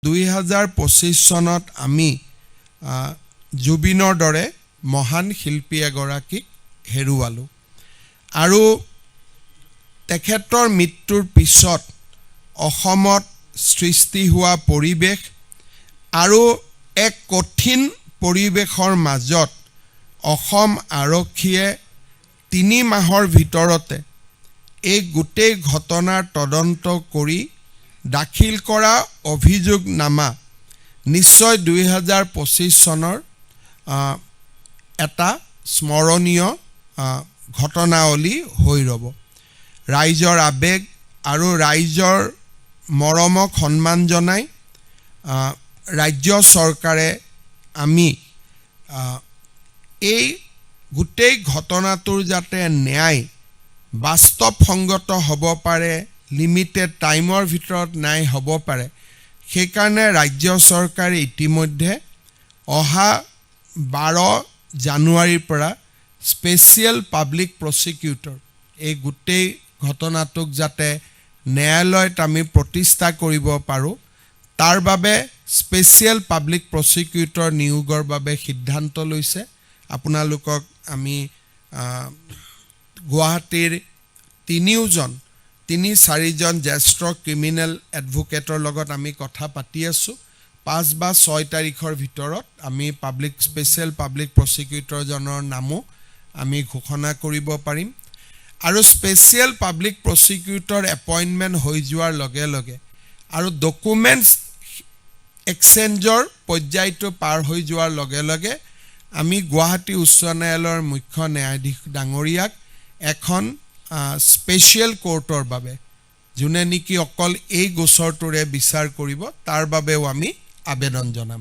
2025 চনত আমি জুবিনৰ দৰে মহান শিল্পী এগৰাকীক হেৰুৱালোঁ আৰু তেখেতৰ মৃত্যুৰ পিছত অসমত সৃষ্টি হোৱা পৰিৱেশ আৰু এক কঠিন পৰিৱেশৰ মাজত অসম আৰক্ষীয়ে 3 মাহৰ ভিতৰতে এই গোটেই ঘটনাৰ তদন্ত কৰি দাখিল কৰা অভিযোগনামা নিশ্চয় 2025 চনৰ এটা স্মৰণীয় ঘটনাৱলী হৈ ৰ'ব। ৰাইজৰ আবেগ আৰু ৰাইজৰ মৰমক সন্মান জনাই ৰাজ্য চৰকাৰে আমি এই গোটেই ঘটনাটোৰ যাতে ন্যায় বাস্তৱসংগত হ'ব পাৰে, লিমিটেড টাইমৰ ভিতৰত ন্যায় হ'ব পাৰে, সেইকাৰণে ৰাজ্য চৰকাৰে ইতিমধ্যে অহা 12 জানুৱাৰীৰ পৰা স্পেচিয়েল পাব্লিক প্ৰচিকিউটৰ এই গোটেই ঘটনাটোক যাতে ন্যায়ালয়ত আমি প্ৰতিষ্ঠা কৰিব পাৰোঁ তাৰ বাবে স্পেচিয়েল পাব্লিক প্ৰচিকিউটৰ নিয়োগৰ বাবে সিদ্ধান্ত লৈছে। আপোনালোকক আমি গুৱাহাটীৰ 3-4জন জ্যেষ্ঠ ক্ৰিমিনেল এডভোকেটৰ লগত আমি কথা পাতি আছোঁ। 5 বা 6 তাৰিখৰ ভিতৰত আমি স্পেচিয়েল পাব্লিক প্ৰচিকিউটৰজনৰ নামো আমি ঘোষণা কৰিব পাৰিম আৰু স্পেচিয়েল পাব্লিক প্ৰচিকিউটৰ এপইণ্টমেণ্ট হৈ যোৱাৰ লগে লগে আৰু ডকুমেণ্টছ এক্সচেঞ্জৰ পৰ্যায়টো পাৰ হৈ যোৱাৰ লগে লগে আমি গুৱাহাটী উচ্চ ন্যায়ালয়ৰ মুখ্য ন্যায়াধীশ ডাঙৰীয়াক এখন স্পেচিয়েল কোৰ্টৰ বাবে যোনে নেকি অকল এই গোচৰটোৰে বিচাৰ কৰিব তাৰ বাবেও আমি আবেদন জনাম।